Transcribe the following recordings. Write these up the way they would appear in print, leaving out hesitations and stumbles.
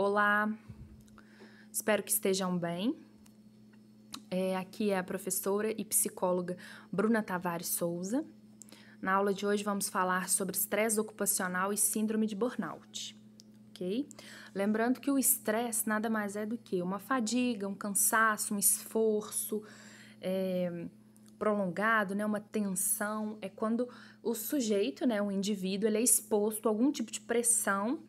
Olá, espero que estejam bem. Aqui é a professora e psicóloga Bruna Tavares Souza. Na aula de hoje vamos falar sobre estresse ocupacional e síndrome de burnout, ok? Lembrando que o estresse nada mais é do que uma fadiga, um cansaço, um esforço prolongado, né? Uma tensão. É quando o sujeito, né, o indivíduo, ele é exposto a algum tipo de pressão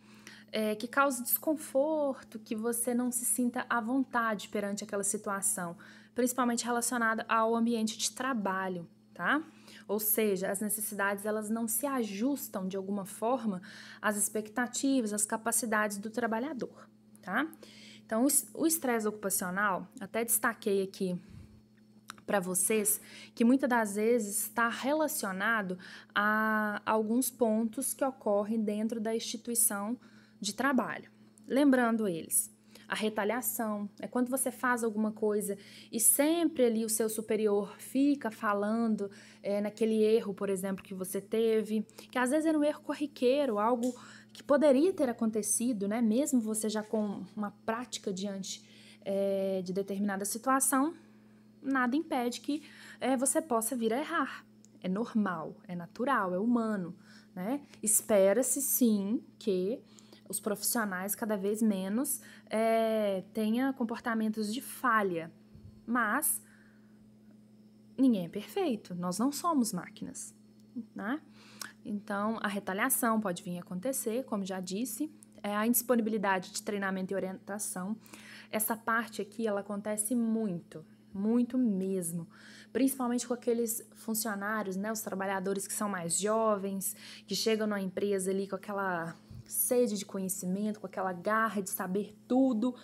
que cause desconforto, que você não se sinta à vontade perante aquela situação, principalmente relacionada ao ambiente de trabalho, tá? Ou seja, as necessidades elas não se ajustam de alguma forma às expectativas, às capacidades do trabalhador, tá? Então, o estresse ocupacional, até destaquei aqui para vocês que muitas das vezes está relacionado a alguns pontos que ocorrem dentro da instituição de trabalho. Lembrando eles, a retaliação é quando você faz alguma coisa e sempre ali o seu superior fica falando naquele erro, por exemplo, que você teve, que às vezes era um erro corriqueiro, algo que poderia ter acontecido, né? Mesmo você já com uma prática diante de determinada situação, nada impede que você possa vir a errar. É normal, é natural, é humano, né? Espera-se sim que os profissionais cada vez menos tenham comportamentos de falha, mas ninguém é perfeito, nós não somos máquinas, né? Então, a retaliação pode vir a acontecer, como já disse, a indisponibilidade de treinamento e orientação. Essa parte aqui, ela acontece muito mesmo, principalmente com aqueles funcionários, né, os trabalhadores que são mais jovens, que chegam numa empresa ali com aquela sede de conhecimento, com aquela garra de saber tudo.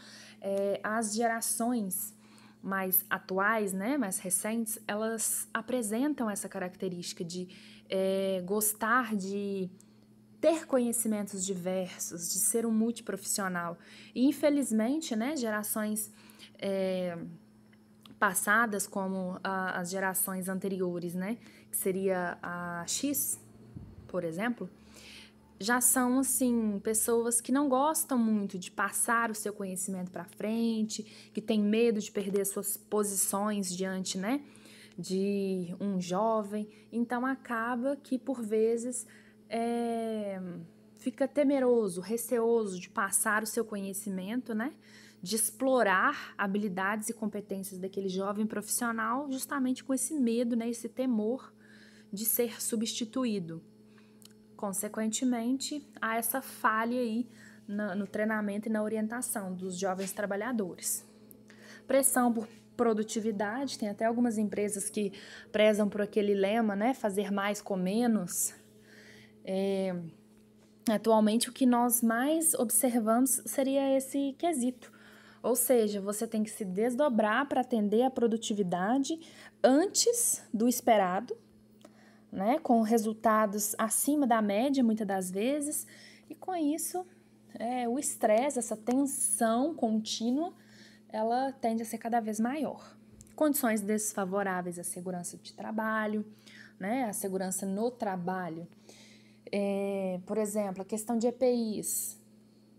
As gerações mais atuais, né, mais recentes, elas apresentam essa característica de gostar de ter conhecimentos diversos, de ser um multiprofissional. E, infelizmente, né, gerações passadas, como as gerações anteriores, né, que seria a X, por exemplo, já são, assim, pessoas que não gostam muito de passar o seu conhecimento para frente, que têm medo de perder suas posições diante, né, de um jovem. Então, acaba que, por vezes, fica temeroso, receoso de passar o seu conhecimento, né, de explorar habilidades e competências daquele jovem profissional, justamente com esse medo, né, esse temor de ser substituído. Consequentemente, há essa falha aí no treinamento e na orientação dos jovens trabalhadores. Pressão por produtividade, tem até algumas empresas que prezam por aquele lema, né, fazer mais com menos. Atualmente, o que nós mais observamos seria esse quesito. Ou seja, você tem que se desdobrar para atender a produtividade antes do esperado, né, com resultados acima da média, muitas das vezes, e com isso, o estresse, essa tensão contínua, ela tende a ser cada vez maior. Condições desfavoráveis à segurança de trabalho, né, à segurança no trabalho. Por exemplo, a questão de EPIs.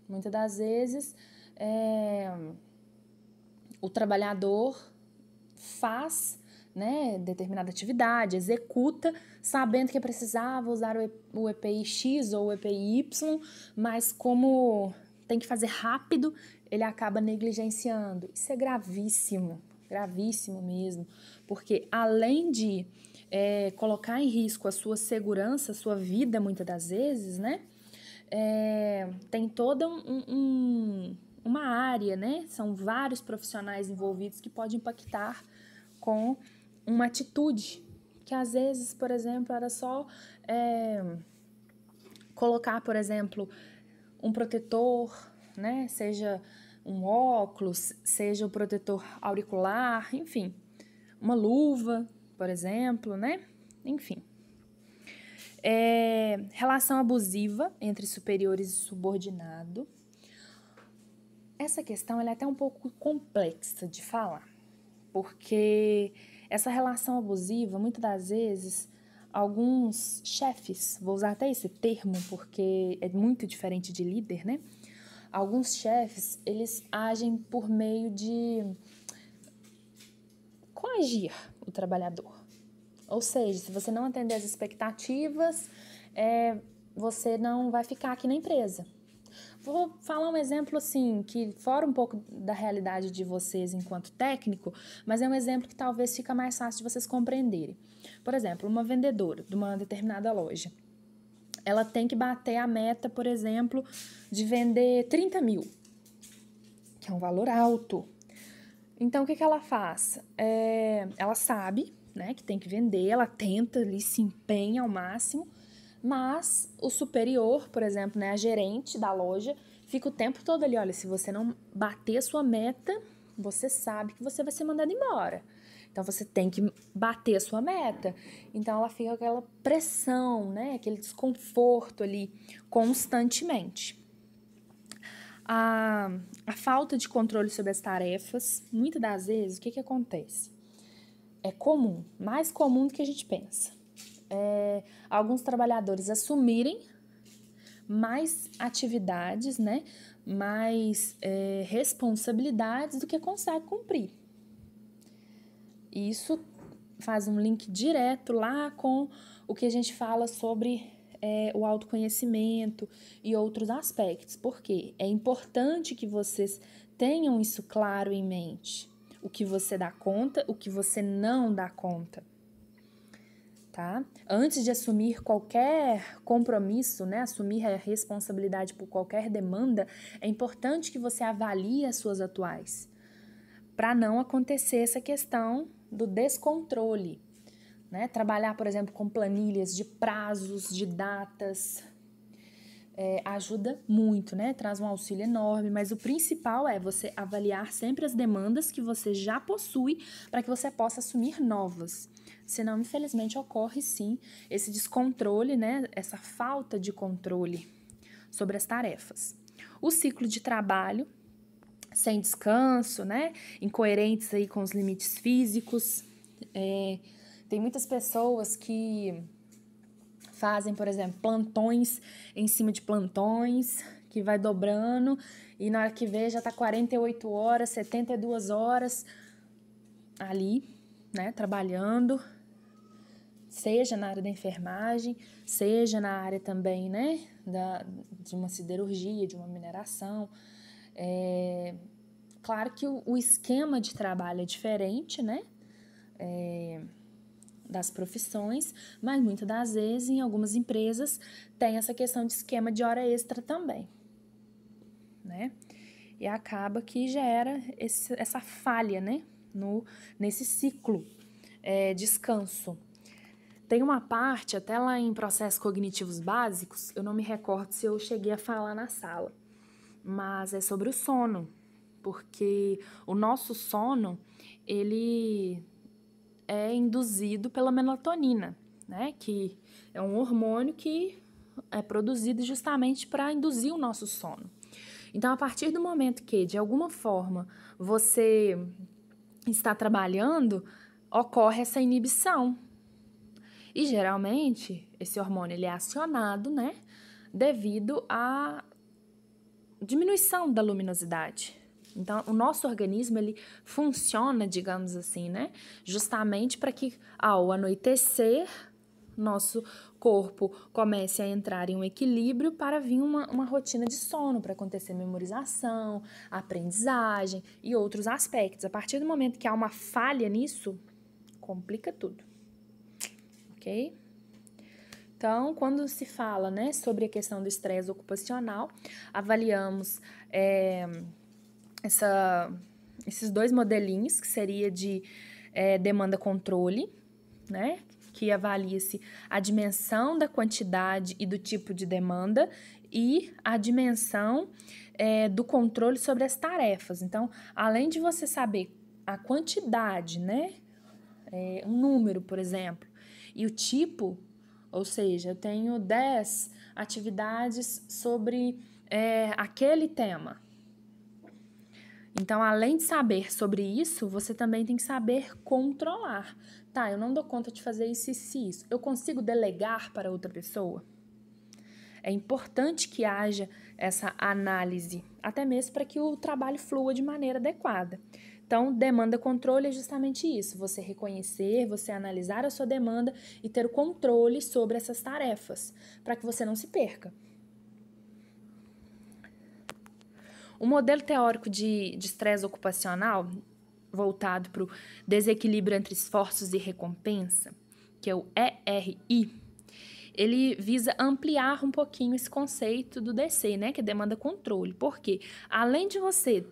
Muitas das vezes, o trabalhador faz, né, determinada atividade, executa, sabendo que precisava usar o EPI X ou o EPI Y, mas como tem que fazer rápido, ele acaba negligenciando. Isso é gravíssimo, gravíssimo mesmo, porque além de colocar em risco a sua segurança, a sua vida, muitas das vezes, né, tem toda uma área, né, são vários profissionais envolvidos que podem impactar com uma atitude, que às vezes, por exemplo, era só colocar, por exemplo, um protetor, né, seja um óculos, seja o protetor auricular, enfim, uma luva, por exemplo, né, enfim. Relação abusiva entre superiores e subordinado. Essa questão ela é até um pouco complexa de falar, porque essa relação abusiva, muitas das vezes, alguns chefes, vou usar até esse termo porque é muito diferente de líder, né? Alguns chefes, eles agem por meio de coagir o trabalhador. Ou seja, se você não atender as expectativas, você não vai ficar aqui na empresa. Vou falar um exemplo assim, que fora um pouco da realidade de vocês enquanto técnico, mas é um exemplo que talvez fica mais fácil de vocês compreenderem. Por exemplo, uma vendedora de uma determinada loja, ela tem que bater a meta, por exemplo, de vender 30 mil, que é um valor alto. Então, o que ela faz? Ela sabe, né, que tem que vender, ela tenta ali, se empenha ao máximo, mas o superior, por exemplo, né, a gerente da loja, fica o tempo todo ali, olha, se você não bater a sua meta, você sabe que você vai ser mandado embora. Então, você tem que bater a sua meta. Então, ela fica com aquela pressão, né, aquele desconforto ali constantemente. A falta de controle sobre as tarefas, muitas das vezes, o que acontece? É comum, mais comum do que a gente pensa. Alguns trabalhadores assumirem mais atividades, né, mais responsabilidades do que consegue cumprir. Isso faz um link direto lá com o que a gente fala sobre o autoconhecimento e outros aspectos. Porque é importante que vocês tenham isso claro em mente. O que você dá conta, o que você não dá conta. Tá? Antes de assumir qualquer compromisso, né, assumir a responsabilidade por qualquer demanda, é importante que você avalie as suas atuais, para não acontecer essa questão do descontrole, né? Trabalhar, por exemplo, com planilhas de prazos, de datas, ajuda muito, né? Traz um auxílio enorme, mas o principal é você avaliar sempre as demandas que você já possui para que você possa assumir novas. Senão, infelizmente, ocorre sim esse descontrole, né? Essa falta de controle sobre as tarefas. O ciclo de trabalho sem descanso, né? Incoerentes aí com os limites físicos. Tem muitas pessoas que fazem, por exemplo, plantões em cima de plantões, que vai dobrando, e na hora que vê já tá 48 horas, 72 horas ali, né, trabalhando, seja na área da enfermagem, seja na área também, né, de uma siderurgia, de uma mineração. Claro que o esquema de trabalho é diferente, né, das profissões, mas muitas das vezes em algumas empresas tem essa questão de esquema de hora extra também, né? E acaba que gera essa falha, né, nesse ciclo descanso. Tem uma parte, até lá em processos cognitivos básicos, eu não me recordo se eu cheguei a falar na sala, mas é sobre o sono, porque o nosso sono, ele é induzido pela melatonina, né? Que é um hormônio que é produzido justamente para induzir o nosso sono. Então, a partir do momento que, de alguma forma, você está trabalhando, ocorre essa inibição. E, geralmente, esse hormônio ele é acionado, né? Devido à diminuição da luminosidade. Então, o nosso organismo, ele funciona, digamos assim, né? Justamente para que, ao anoitecer, nosso corpo comece a entrar em um equilíbrio para vir uma rotina de sono, para acontecer memorização, aprendizagem e outros aspectos. A partir do momento que há uma falha nisso, complica tudo, ok? Então, quando se fala, né, sobre a questão do estresse ocupacional, avaliamos esses dois modelinhos, que seria de demanda-controle, né, que avalia-se a dimensão da quantidade e do tipo de demanda e a dimensão do controle sobre as tarefas. Então, além de você saber a quantidade, né, um número, por exemplo, e o tipo, ou seja, eu tenho 10 atividades sobre aquele tema. Então, além de saber sobre isso, você também tem que saber controlar. Tá, eu não dou conta de fazer isso e isso. Eu consigo delegar para outra pessoa? É importante que haja essa análise, até mesmo para que o trabalho flua de maneira adequada. Então, demanda-controle é justamente isso, você reconhecer, você analisar a sua demanda e ter o controle sobre essas tarefas, para que você não se perca. O modelo teórico de estresse ocupacional, voltado para o desequilíbrio entre esforços e recompensa, que é o ERI, ele visa ampliar um pouquinho esse conceito do DC, né, que é demanda controle. Por quê? Além de você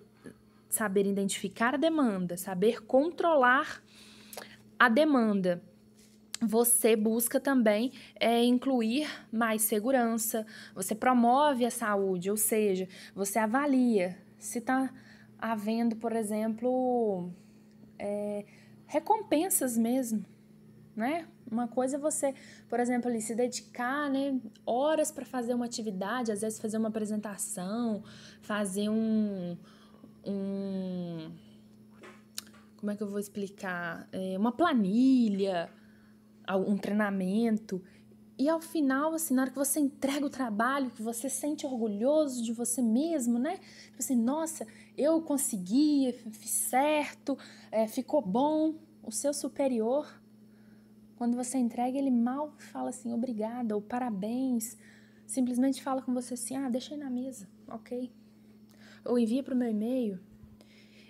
saber identificar a demanda, saber controlar a demanda, você busca também incluir mais segurança, você promove a saúde, ou seja, você avalia se está havendo, por exemplo, recompensas mesmo, né? Uma coisa é você, por exemplo, ali, se dedicar, né, horas para fazer uma atividade, às vezes fazer uma apresentação, fazer como é que eu vou explicar? Uma planilha, um treinamento. E ao final, assim, na hora que você entrega o trabalho, que você sente orgulhoso de você mesmo, né? Tipo assim, nossa, eu consegui, fiz certo, ficou bom. O seu superior, quando você entrega, ele mal fala assim, obrigada, ou parabéns. Simplesmente fala com você assim, deixa aí na mesa, ok? Ou envia para o meu e-mail.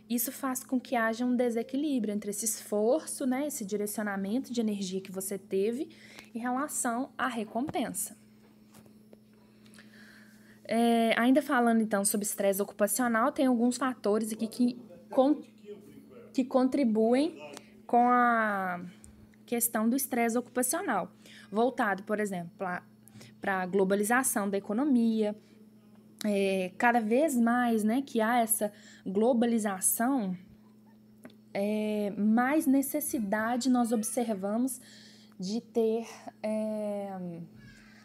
Isso faz com que haja um desequilíbrio entre esse esforço, né, esse direcionamento de energia que você teve em relação à recompensa. Ainda falando, então, sobre estresse ocupacional, tem alguns fatores aqui que contribuem com a questão do estresse ocupacional, voltado, por exemplo, para a globalização da economia. Cada vez mais, né, que há essa globalização, mais necessidade nós observamos de ter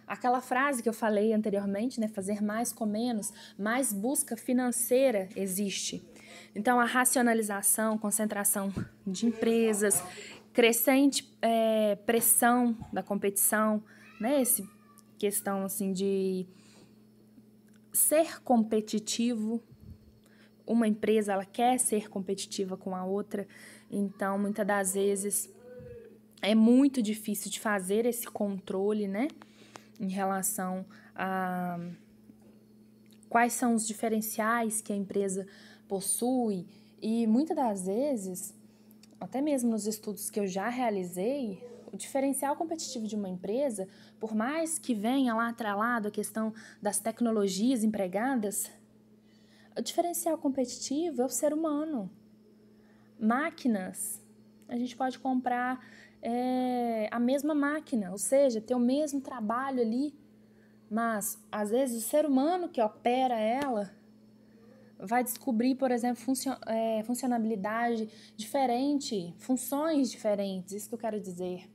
aquela frase que eu falei anteriormente, né, fazer mais com menos, mais busca financeira existe. Então, a racionalização, concentração de empresas, crescente pressão da competição, né, essa questão assim de ser competitivo. Uma empresa, ela quer ser competitiva com a outra, então, muitas das vezes, é muito difícil de fazer esse controle, né, em relação a quais são os diferenciais que a empresa possui, e muitas das vezes, até mesmo nos estudos que eu já realizei, o diferencial competitivo de uma empresa, por mais que venha lá atrelado a questão das tecnologias empregadas, o diferencial competitivo é o ser humano. Máquinas, a gente pode comprar a mesma máquina, ou seja, ter o mesmo trabalho ali, mas às vezes o ser humano que opera ela vai descobrir, por exemplo, funcionalidade diferente, funções diferentes, isso que eu quero dizer,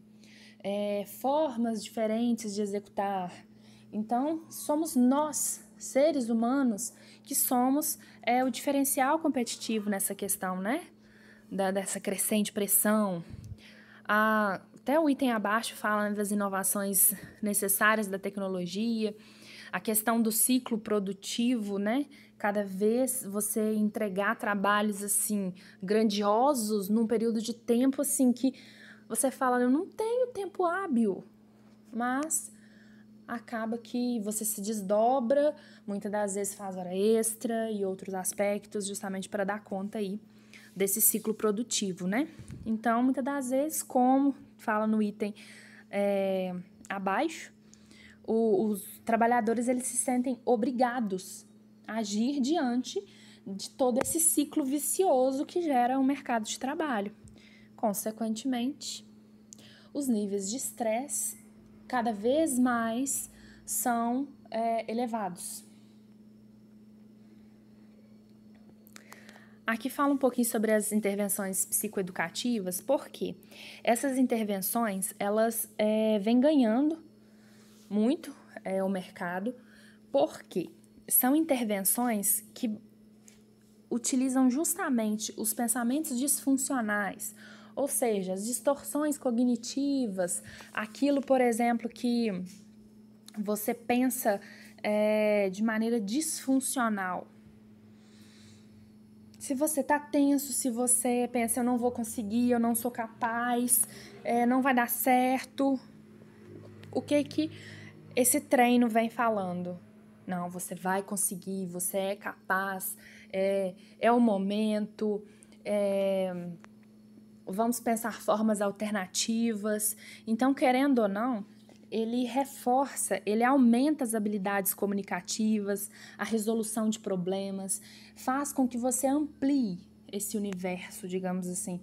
formas diferentes de executar. Então, somos nós, seres humanos, que somos o diferencial competitivo nessa questão, né? Dessa crescente pressão. Até o item abaixo fala das inovações necessárias da tecnologia, a questão do ciclo produtivo, né? Cada vez você entregar trabalhos assim grandiosos num período de tempo assim que você fala, eu não tenho tempo hábil, mas acaba que você se desdobra, muitas das vezes faz hora extra e outros aspectos justamente para dar conta aí desse ciclo produtivo, né? Então, muitas das vezes, como fala no item abaixo, os trabalhadores eles se sentem obrigados a agir diante de todo esse ciclo vicioso que gera o mercado de trabalho. Consequentemente, os níveis de estresse cada vez mais são elevados. Aqui fala um pouquinho sobre as intervenções psicoeducativas, porque essas intervenções, elas vêm ganhando muito o mercado, porque são intervenções que utilizam justamente os pensamentos disfuncionais, ou seja, as distorções cognitivas, aquilo, por exemplo, que Você pensa de maneira disfuncional. Se você tá tenso, se você pensa, eu não vou conseguir, eu não sou capaz, não vai dar certo, o que esse treino vem falando? Não, você vai conseguir, você é capaz, é o momento, vamos pensar formas alternativas. Então, querendo ou não, ele reforça, ele aumenta as habilidades comunicativas, a resolução de problemas, faz com que você amplie esse universo, digamos assim.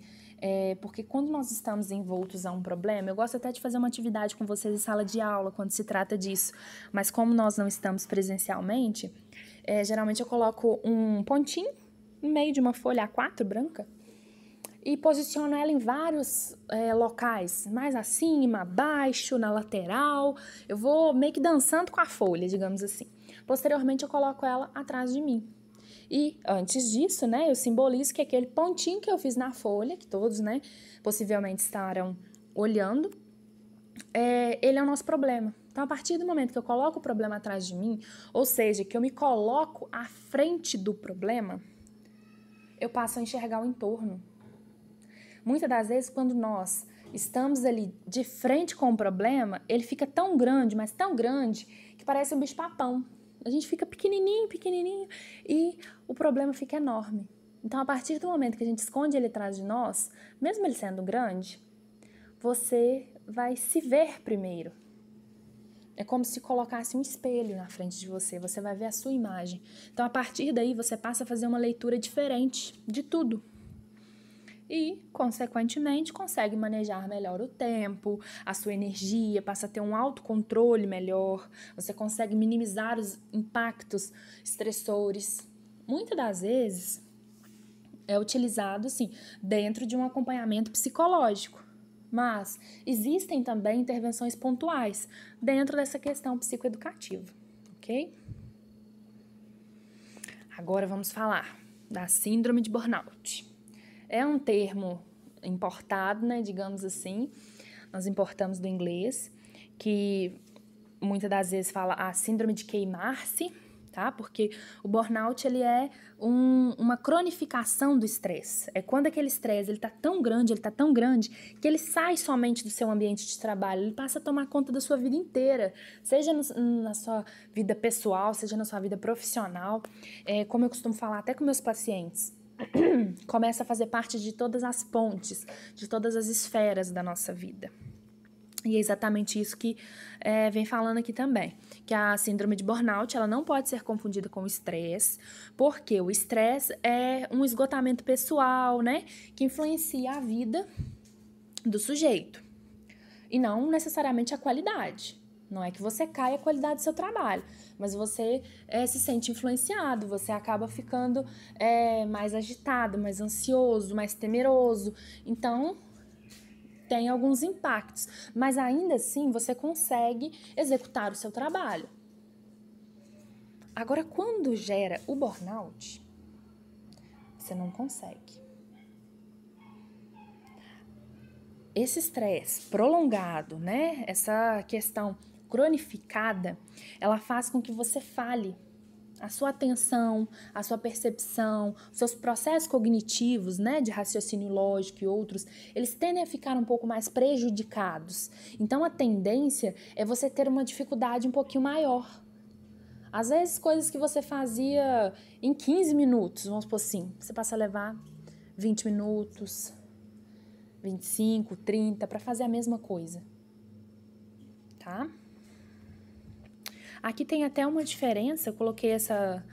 Porque quando nós estamos envoltos a um problema, eu gosto até de fazer uma atividade com vocês em sala de aula, quando se trata disso, mas como nós não estamos presencialmente, geralmente eu coloco um pontinho no meio de uma folha A4 branca, e posiciono ela em vários locais, mais acima, abaixo, na lateral. Eu vou meio que dançando com a folha, digamos assim. Posteriormente, eu coloco ela atrás de mim. E antes disso, né, eu simbolizo que aquele pontinho que eu fiz na folha, que todos, né, possivelmente estarão olhando, ele é o nosso problema. Então, a partir do momento que eu coloco o problema atrás de mim, ou seja, que eu me coloco à frente do problema, eu passo a enxergar o entorno. Muitas das vezes, quando nós estamos ali de frente com o problema, ele fica tão grande, mas tão grande, que parece um bicho-papão. A gente fica pequenininho, pequenininho, e o problema fica enorme. Então, a partir do momento que a gente esconde ele atrás de nós, mesmo ele sendo grande, você vai se ver primeiro. É como se colocasse um espelho na frente de você, você vai ver a sua imagem. Então, a partir daí, você passa a fazer uma leitura diferente de tudo. E, consequentemente, consegue manejar melhor o tempo, a sua energia, passa a ter um autocontrole melhor, você consegue minimizar os impactos estressores. Muitas das vezes é utilizado, sim, dentro de um acompanhamento psicológico, mas existem também intervenções pontuais dentro dessa questão psicoeducativa, ok? Agora vamos falar da síndrome de burnout. É um termo importado, né, digamos assim, nós importamos do inglês, que muitas das vezes fala a síndrome de queimar-se, tá? Porque o burnout, ele é uma cronificação do estresse. É quando aquele estresse, ele tá tão grande, que ele sai somente do seu ambiente de trabalho, ele passa a tomar conta da sua vida inteira, seja na sua vida pessoal, seja na sua vida profissional. Como eu costumo falar até com meus pacientes, começa a fazer parte de todas as pontes, de todas as esferas da nossa vida. E é exatamente isso que vem falando aqui também, que a síndrome de burnout, ela não pode ser confundida com o estresse, porque o estresse é um esgotamento pessoal, né, que influencia a vida do sujeito, e não necessariamente a qualidade. Não é que você cai a qualidade do seu trabalho, mas você se sente influenciado, você acaba ficando mais agitado, mais ansioso, mais temeroso. Então, tem alguns impactos, mas ainda assim você consegue executar o seu trabalho. Agora, quando gera o burnout, você não consegue. Esse estresse prolongado, né? Essa questão cronificada, ela faz com que você falhe. A sua atenção, a sua percepção, seus processos cognitivos, né, de raciocínio lógico e outros, eles tendem a ficar um pouco mais prejudicados. Então, a tendência é você ter uma dificuldade um pouquinho maior. Às vezes, coisas que você fazia em 15 minutos, vamos supor assim, você passa a levar 20 minutos, 25, 30, para fazer a mesma coisa, tá? Aqui tem até uma diferença, eu coloquei essa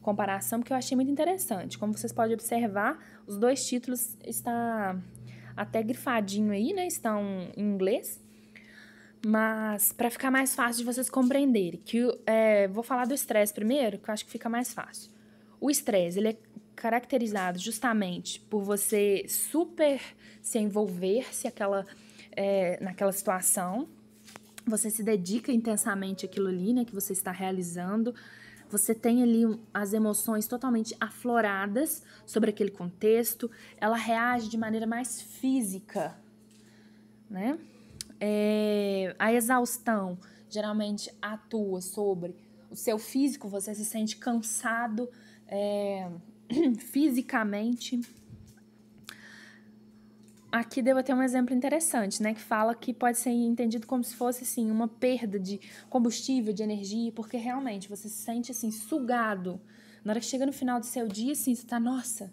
comparação porque eu achei muito interessante. Como vocês podem observar, os dois títulos estão até grifadinho aí, né? Estão em inglês. Mas para ficar mais fácil de vocês compreenderem, vou falar do estresse primeiro, que eu acho que fica mais fácil. O estresse, ele é caracterizado justamente por você super se envolver-se naquela situação. Você se dedica intensamente àquilo ali, né, que você está realizando. Você tem ali as emoções totalmente afloradas sobre aquele contexto. Ela reage de maneira mais física, né? A exaustão geralmente atua sobre o seu físico, você se sente cansado fisicamente. Aqui devo ter um exemplo interessante, né, que fala que pode ser entendido como se fosse, assim, uma perda de combustível, de energia, porque realmente você se sente, assim, sugado. Na hora que chega no final do seu dia, assim, você tá, nossa,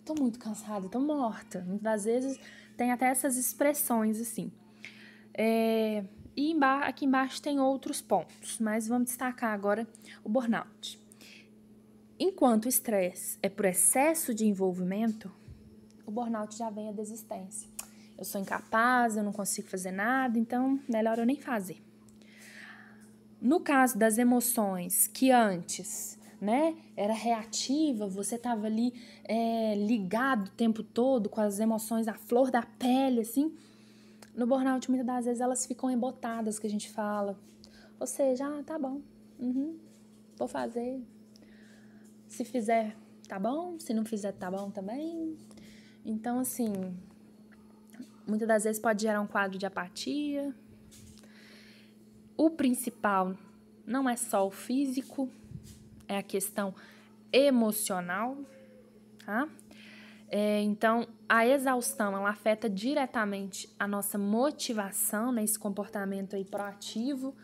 tô muito cansada, tô morta. Muitas vezes tem até essas expressões, assim. E aqui embaixo tem outros pontos, mas vamos destacar agora o burnout. Enquanto o estresse é por excesso de envolvimento, o burnout já vem a desistência. Eu sou incapaz, eu não consigo fazer nada, então melhor eu nem fazer. No caso das emoções, que antes, né, era reativa, você estava ali ligado o tempo todo com as emoções à flor da pele, assim, no burnout muitas das vezes elas ficam embotadas, que a gente fala. Ou seja, tá bom, vou fazer. Se fizer, tá bom, se não fizer, tá bom também. Então, assim, muitas das vezes pode gerar um quadro de apatia. O principal não é só o físico, é a questão emocional, tá? Então, a exaustão, ela afeta diretamente a nossa motivação, né? Esse comportamento aí proativo,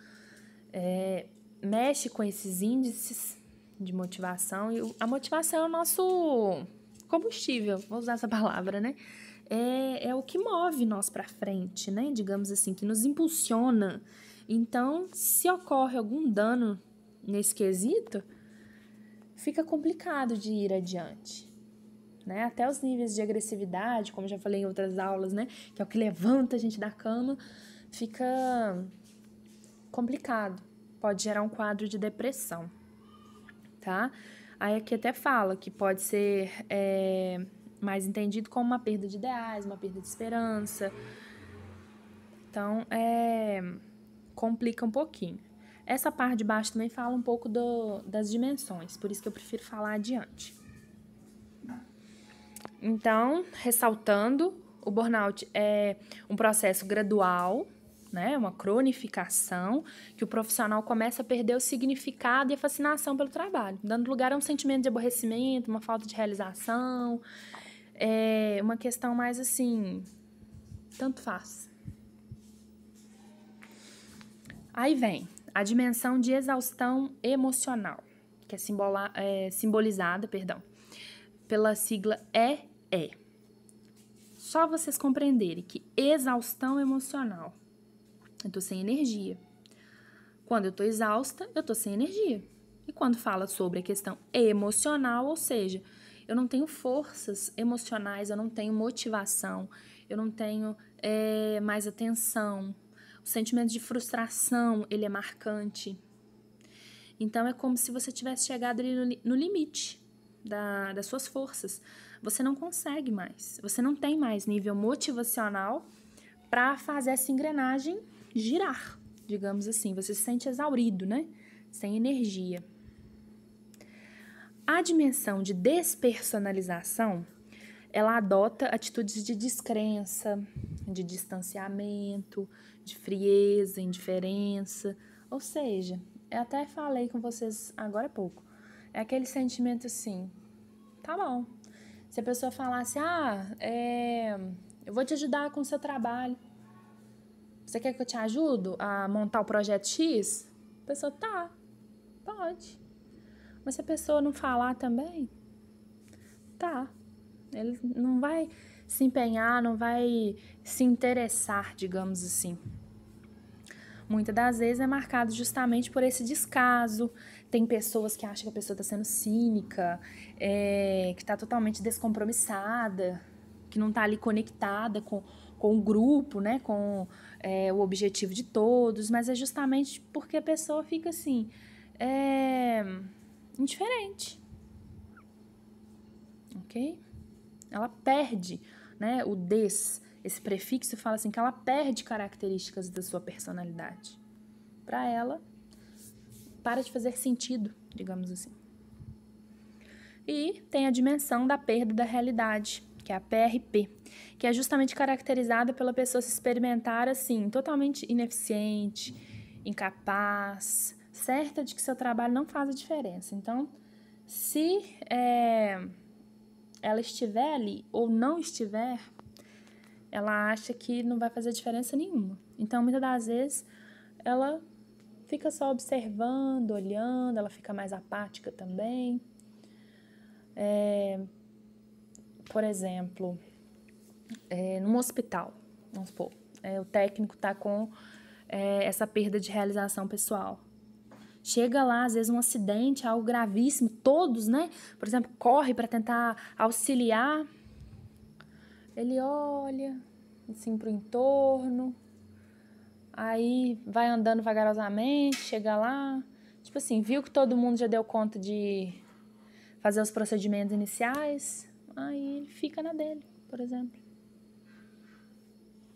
mexe com esses índices de motivação. E a motivação é o nosso combustível, vou usar essa palavra, né? É o que move nós para frente, né? Digamos assim, que nos impulsiona. Então, se ocorre algum dano nesse quesito, fica complicado de ir adiante, né? Até os níveis de agressividade, como já falei em outras aulas, né? Que é o que levanta a gente da cama, fica complicado. Pode gerar um quadro de depressão, tá? Aí aqui até fala que pode ser mais entendido como uma perda de ideais, uma perda de esperança. Então, complica um pouquinho. Essa parte de baixo também fala um pouco das dimensões, por isso que eu prefiro falar adiante. Então, ressaltando, o burnout é um processo gradual, né, uma cronificação, que o profissional começa a perder o significado e a fascinação pelo trabalho, dando lugar a um sentimento de aborrecimento, uma falta de realização, uma questão mais assim, tanto faz. Aí vem a dimensão de exaustão emocional, que é simbolizada, pela sigla EE. Só vocês compreenderem que exaustão emocional, eu tô sem energia. Quando eu tô exausta, eu tô sem energia. E quando fala sobre a questão emocional, ou seja, eu não tenho forças emocionais, eu não tenho motivação, eu não tenho mais atenção. O sentimento de frustração, ele é marcante. Então, é como se você tivesse chegado ali no limite das suas forças. Você não consegue mais. Você não tem mais nível motivacional para fazer essa engrenagem girar, digamos assim. Você se sente exaurido, né? Sem energia. A dimensão de despersonalização, ela adota atitudes de descrença, de distanciamento, de frieza, indiferença. Ou seja, eu até falei com vocês agora há pouco. É aquele sentimento assim, tá bom. Se a pessoa falasse, eu vou te ajudar com o seu trabalho. Você quer que eu te ajude a montar o projeto X? A pessoa, tá, pode. Mas se a pessoa não falar também, tá. Ele não vai se empenhar, não vai se interessar, digamos assim. Muitas das vezes é marcado justamente por esse descaso. Tem pessoas que acham que a pessoa está sendo cínica, que está totalmente descompromissada, que não está ali conectada com o grupo, né, com o objetivo de todos, mas é justamente porque a pessoa fica assim, indiferente. Ok? Ela perde, né, esse prefixo fala assim que ela perde características da sua personalidade. Para ela, para de fazer sentido, digamos assim. E tem a dimensão da perda da realidade, que é a PRP, que é justamente caracterizada pela pessoa se experimentar assim, totalmente ineficiente, incapaz, certa de que seu trabalho não faz a diferença. Então, se ela estiver ali ou não estiver, ela acha que não vai fazer diferença nenhuma. Então, muitas das vezes, ela fica só observando, olhando, ela fica mais apática também. Por exemplo, num hospital, vamos supor, o técnico está com essa perda de realização pessoal. Chega lá, às vezes, um acidente, algo gravíssimo, todos, né? Por exemplo, corre para tentar auxiliar. Ele olha, assim, pro entorno, aí vai andando vagarosamente, chega lá, tipo assim, viu que todo mundo já deu conta de fazer os procedimentos iniciais, aí ele fica na dele, por exemplo.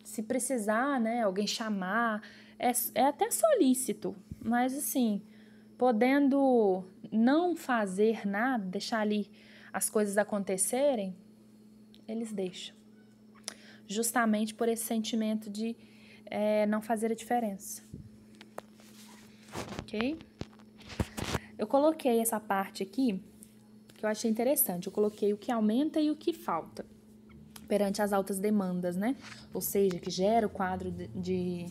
Se precisar, né, alguém chamar, é até solícito, mas assim, podendo não fazer nada, deixar ali as coisas acontecerem, eles deixam. Justamente por esse sentimento de não fazer a diferença. Ok? Eu coloquei essa parte aqui, que eu achei interessante. Eu coloquei o que aumenta e o que falta perante as altas demandas, né? Ou seja, que gera o quadro de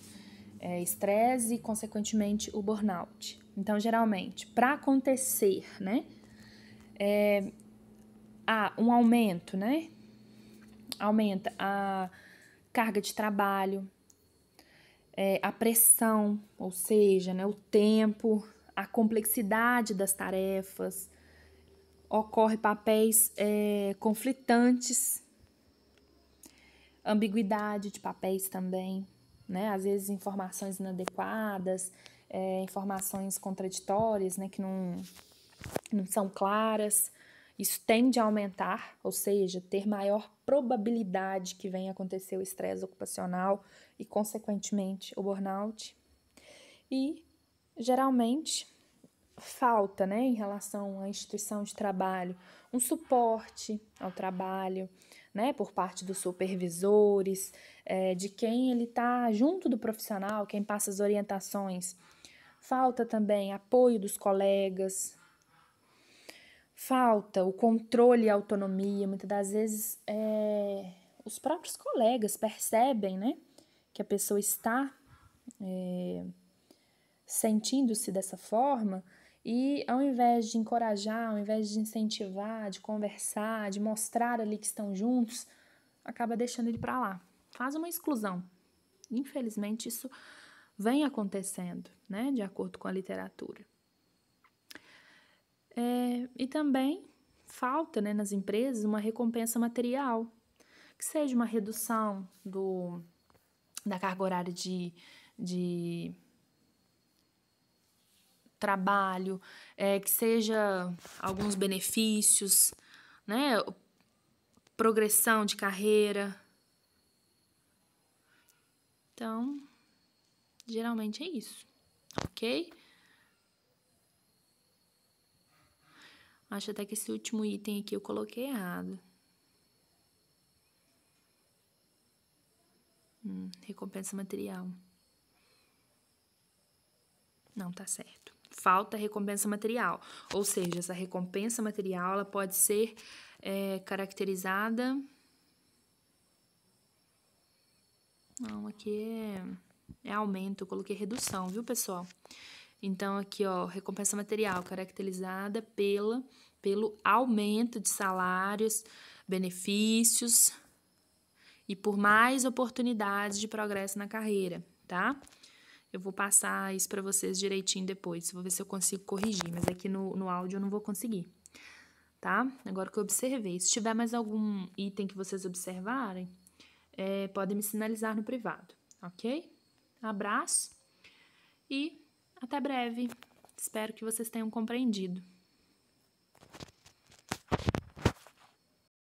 estresse e, consequentemente, o burnout. Então, geralmente, para acontecer, né? Há um aumento, né? Aumenta a carga de trabalho, a pressão, ou seja, né, o tempo, a complexidade das tarefas, ocorre papéis conflitantes, ambiguidade de papéis também, né? Às vezes informações inadequadas, informações contraditórias, né, que não são claras. Isso tende a aumentar, ou seja, ter maior probabilidade que venha acontecer o estresse ocupacional e, consequentemente, o burnout. E, geralmente, falta, né, em relação à instituição de trabalho, um suporte ao trabalho, né, por parte dos supervisores, de quem ele está junto do profissional, quem passa as orientações. Falta também apoio dos colegas, falta o controle e a autonomia. Muitas das vezes os próprios colegas percebem, né, que a pessoa está sentindo-se dessa forma e, ao invés de encorajar, ao invés de incentivar, de conversar, de mostrar ali que estão juntos, acaba deixando ele para lá. Faz uma exclusão. Infelizmente, isso vem acontecendo, né, de acordo com a literatura. E também falta, né, nas empresas uma recompensa material, que seja uma redução da carga horária de trabalho, que seja alguns benefícios, né, progressão de carreira. Então, geralmente é isso, ok? Acho até que esse último item aqui eu coloquei errado. Recompensa material. Não, tá certo. Falta recompensa material. Ou seja, essa recompensa material ela pode ser caracterizada... Não, aqui é aumento, eu coloquei redução, viu, pessoal? Então, aqui, ó, recompensa material caracterizada pelo aumento de salários, benefícios e por mais oportunidades de progresso na carreira, tá? Eu vou passar isso para vocês direitinho depois, vou ver se eu consigo corrigir, mas aqui no áudio eu não vou conseguir, tá? Agora que eu observei. Se tiver mais algum item que vocês observarem, podem me sinalizar no privado, ok? Abraço e até breve. Espero que vocês tenham compreendido.